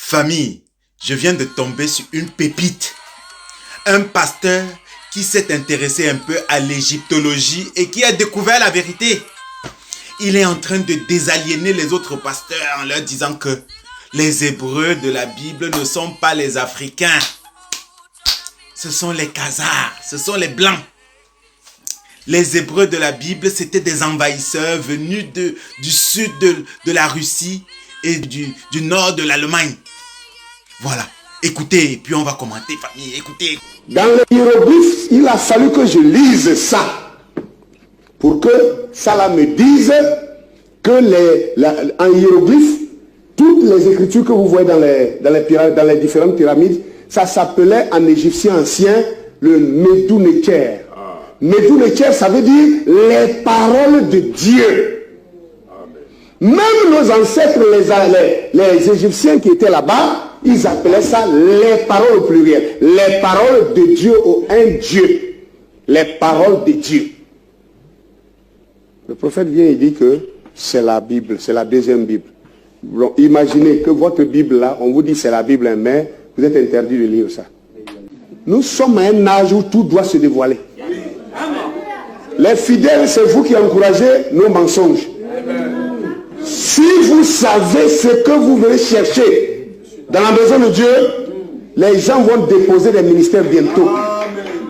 Famille, je viens de tomber sur une pépite. Un pasteur qui s'est intéressé un peu à l'égyptologie et qui a découvert la vérité. Il est en train de désaliéner les autres pasteurs en leur disant que les Hébreux de la Bible ne sont pas les Africains. Ce sont les Khazars, ce sont les Blancs. Les Hébreux de la Bible, c'était des envahisseurs venus du sud de la Russie et du nord de l'Allemagne. Voilà. Écoutez, et puis on va commenter, famille, écoutez. Dans les hiéroglyphes, il a fallu que je lise ça pour que ça là me dise que en hiéroglyphe, toutes les écritures que vous voyez dans les différentes pyramides, ça s'appelait en égyptien ancien le Medouneker. Medouneker, ça veut dire les paroles de Dieu. Même nos ancêtres, les Égyptiens qui étaient là-bas, ils appelaient ça les paroles au pluriel. Les paroles de Dieu au un Dieu. Les paroles de Dieu. Le prophète vient et dit que c'est la Bible, c'est la deuxième Bible. Bon, imaginez que votre Bible là, on vous dit c'est la Bible, mais vous êtes interdit de lire ça. Nous sommes à un âge où tout doit se dévoiler. Les fidèles, c'est vous qui encouragez nos mensonges. Si vous savez ce que vous venez chercher dans la maison de Dieu, les gens vont déposer des ministères bientôt.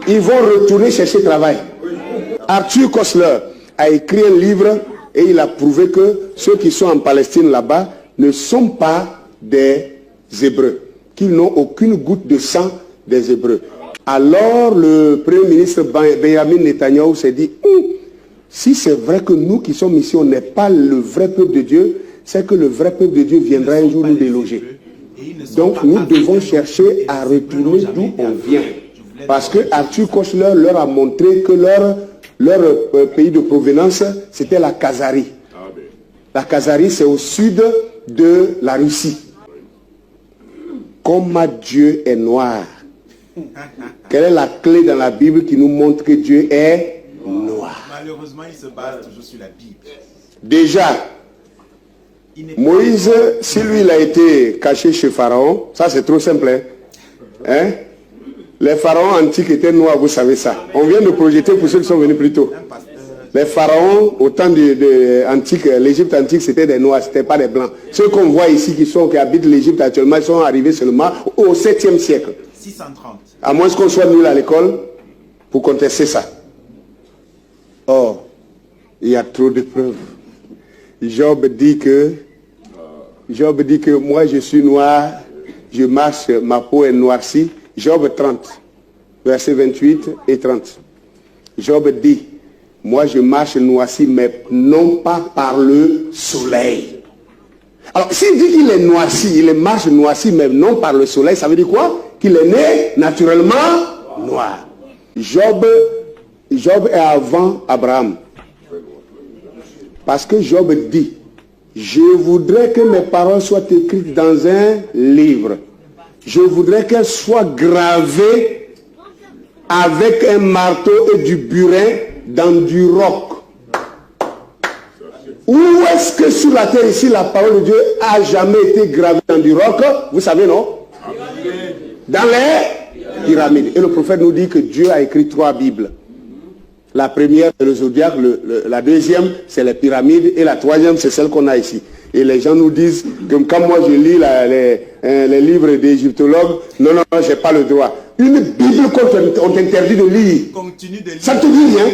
Ils vont retourner chercher travail. Arthur Koestler a écrit un livre et il a prouvé que ceux qui sont en Palestine là-bas ne sont pas des Hébreux, qu'ils n'ont aucune goutte de sang des Hébreux. Alors le premier ministre Benjamin Netanyahu s'est dit, si c'est vrai que nous qui sommes ici, on n'est pas le vrai peuple de Dieu, c'est que le vrai peuple de Dieu viendra un jour nous déloger. Donc nous devons chercher à retourner d'où on vient. Parce que Arthur Koestler leur a montré que leur pays de provenance, c'était la Khazarie. La Khazarie, c'est au sud de la Russie. Comment Dieu est noir. Quelle est la clé dans la Bible qui nous montre que Dieu est noir? Malheureusement, il se base toujours sur la Bible. Déjà, Moïse, si lui il a été caché chez Pharaon, ça c'est trop simple. Hein? Les pharaons antiques étaient noirs, vous savez ça. On vient de projeter pour ceux qui sont venus plus tôt. Les pharaons, au temps antique, l'Égypte antique, c'était des noirs, c'était pas des blancs. Ceux qu'on voit ici qui habitent l'Égypte actuellement, ils sont arrivés seulement au 7e siècle. 630. À moins qu'on soit nul à l'école pour contester ça. Or, il y a trop de preuves. Job dit que moi je suis noir, je marche, ma peau est noircie. Job 30, versets 28 et 30. Job dit, moi je marche noirci, mais non pas par le soleil. Alors, s'il dit qu'il est noirci, il marche noirci, mais non par le soleil, ça veut dire quoi? Qu'il est né naturellement noir. Job est avant Abraham. Parce que Job dit, je voudrais que mes paroles soient écrites dans un livre. Je voudrais qu'elles soient gravées avec un marteau et du burin dans du roc. Où est-ce que sur la terre ici la parole de Dieu a jamais été gravée dans du roc? Vous savez, non? Dans les pyramides. Et le prophète nous dit que Dieu a écrit 3 Bibles. La première, c'est le zodiaque, la deuxième, c'est les pyramides, et la troisième, c'est celle qu'on a ici. Et les gens nous disent que quand moi je lis les livres d'égyptologues, non, j'ai pas le droit. Une Bible qu'on t'interdit de lire. Continue de lire. Ça te dit rien.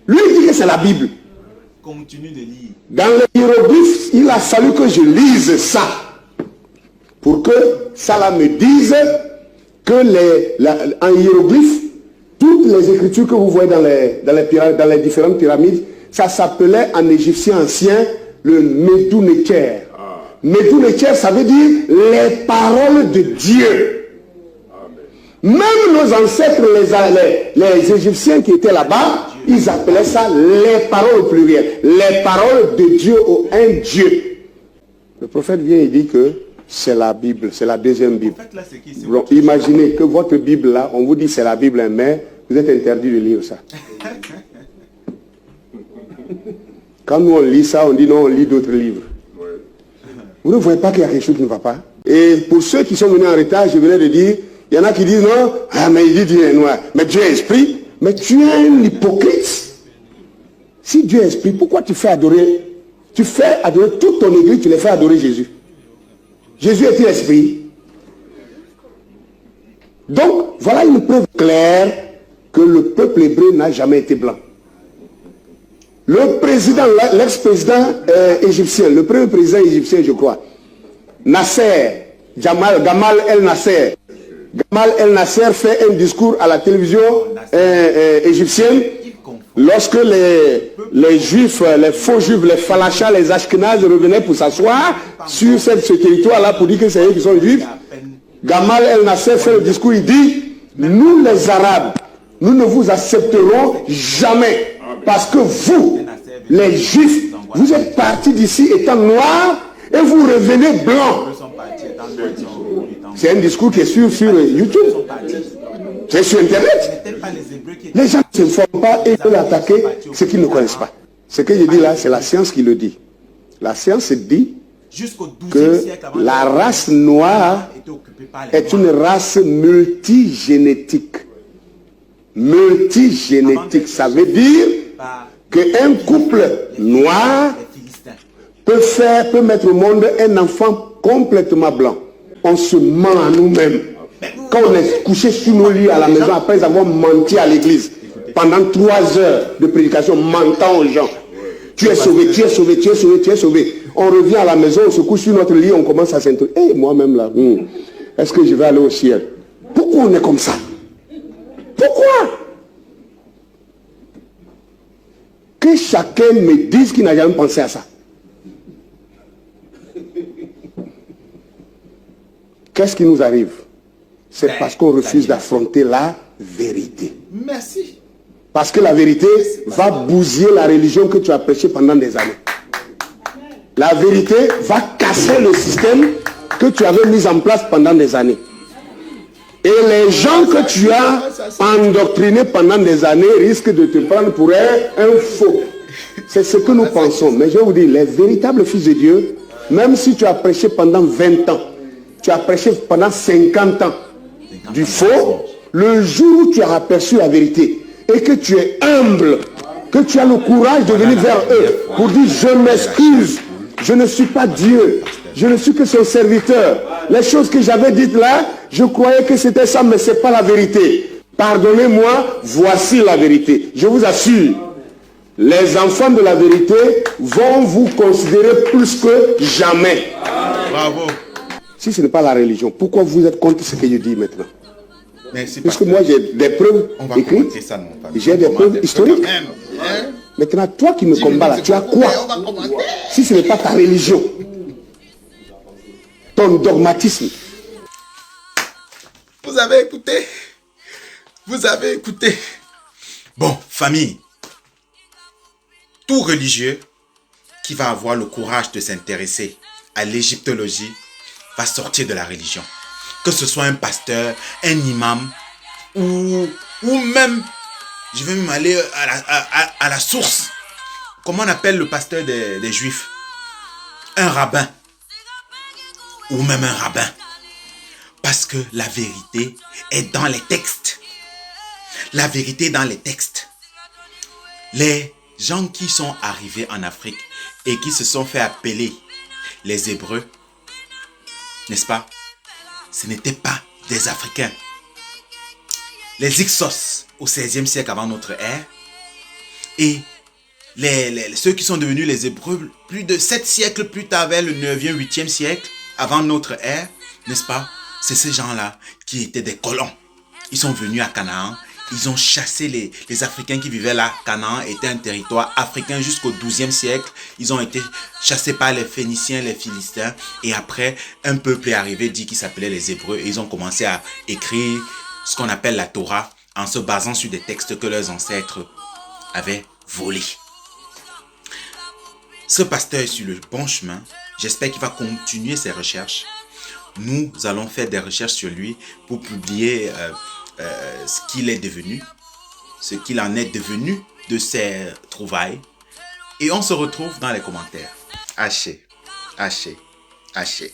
Lui il dit que c'est la Bible. Continue de lire. Dans les hiéroglyphes, il a fallu que je lise ça. Pour que ça là me dise que en hiéroglyphes, toutes les écritures que vous voyez dans les différentes pyramides, ça s'appelait en égyptien ancien le Medouneker. Medouneker, ça veut dire les paroles de Dieu. Même nos ancêtres, les Égyptiens qui étaient là-bas, ils appelaient ça les paroles au pluriel. Les paroles de Dieu au un Dieu. Le prophète vient et dit que c'est la Bible, c'est la deuxième Bible. Bon, imaginez que votre Bible là, on vous dit c'est la Bible, mais vous êtes interdit de lire ça. Quand nous on lit ça, on dit non, on lit d'autres livres. Vous ne voyez pas qu'il y a quelque chose qui ne va pas? Et pour ceux qui sont venus en retard, je venais de dire, il y en a qui disent non, ah mais il dit Dieu est noir. Mais Dieu est esprit. Mais tu es un hypocrite. Si Dieu est esprit, pourquoi tu fais adorer? Tu fais adorer toute ton église, tu les fais adorer Jésus. Jésus est-il esprit? Donc, voilà une preuve claire que le peuple hébreu n'a jamais été blanc. Le président, l'ex-président égyptien, le premier président égyptien, je crois, Nasser, Gamal El Nasser. Gamal El Nasser fait un discours à la télévision égyptienne lorsque les juifs, les faux juifs, les falachas, les ashkenazes revenaient pour s'asseoir sur ce territoire-là pour dire que c'est eux qui sont juifs. Gamal El Nasser fait le discours, il dit, nous les Arabes, nous ne vous accepterons jamais parce que vous, les Juifs, vous êtes partis d'ici étant noirs et vous revenez blancs. C'est un discours qui est sur YouTube. C'est sur Internet. Les gens ne s'informent pas et veulent attaquer ce qu'ils ne connaissent pas. Ce que je dis là, c'est la science qui le dit. La science dit que la race noire est une race multigénétique. Multigénétique, ça veut dire qu'un couple noir peut mettre au monde un enfant complètement blanc. On se ment à nous-mêmes. Quand on est couché sur nos lits à la maison après avoir menti à l'église pendant 3 heures de prédication, mentant aux gens. Tu es sauvé, tu es sauvé, tu es sauvé, tu es sauvé. On revient à la maison, on se couche sur notre lit, on commence à s'interroger. Eh, moi-même là, est-ce que je vais aller au ciel? Pourquoi on est comme ça? Pourquoi? Que chacun me dise qu'il n'a jamais pensé à ça. Qu'est-ce qui nous arrive? C'est parce qu'on refuse d'affronter la vérité. Merci. Parce que la vérité va bousiller la religion que tu as prêchée pendant des années. La vérité va casser le système que tu avais mis en place pendant des années. Et les gens que tu as endoctrinés pendant des années risquent de te prendre pour un faux. C'est ce que nous pensons. Mais je vous dis, les véritables fils de Dieu, même si tu as prêché pendant 20 ans, tu as prêché pendant 50 ans du faux, le jour où tu as aperçu la vérité et que tu es humble, que tu as le courage de venir vers eux pour dire je m'excuse, je ne suis pas Dieu, je ne suis que son serviteur. Les choses que j'avais dites là, je croyais que c'était ça, mais ce n'est pas la vérité. Pardonnez-moi, voici la vérité. Je vous assure, les enfants de la vérité vont vous considérer plus que jamais. Bravo. Si ce n'est pas la religion, pourquoi vous êtes contre ce que je dis maintenant? Merci. Parce que moi j'ai des preuves écrites, j'ai des preuves historiques. Maintenant, toi qui me combats là, tu as quoi? Si ce n'est pas ta religion, ton dogmatisme. Vous avez écouté? Vous avez écouté? Bon, famille, tout religieux qui va avoir le courage de s'intéresser à l'égyptologie va sortir de la religion. Que ce soit un pasteur, un imam, ou même, je vais même aller à la source. Comment on appelle le pasteur des juifs? Un rabbin. Ou même un rabbin. Parce que la vérité est dans les textes. La vérité est dans les textes. Les gens qui sont arrivés en Afrique et qui se sont fait appeler les Hébreux, n'est-ce pas? Ce n'étaient pas des Africains. Les Hyksos au XVIe siècle avant notre ère et ceux qui sont devenus les Hébreux plus de 7 siècles plus tard, vers le 9e, 8e siècle avant notre ère, n'est-ce pas? C'est ces gens-là qui étaient des colons. Ils sont venus à Canaan. Ils ont chassé les Africains qui vivaient là. Canaan était un territoire africain jusqu'au 12e siècle. Ils ont été chassés par les Phéniciens, les Philistins. Et après, un peuple est arrivé, dit qu'il s'appelait les Hébreux. Et ils ont commencé à écrire ce qu'on appelle la Torah en se basant sur des textes que leurs ancêtres avaient volés. Ce pasteur est sur le bon chemin. J'espère qu'il va continuer ses recherches. Nous allons faire des recherches sur lui pour publier ce qu'il est devenu, ce qu'il en est devenu de ses trouvailles. Et on se retrouve dans les commentaires. Haché, haché, Haché.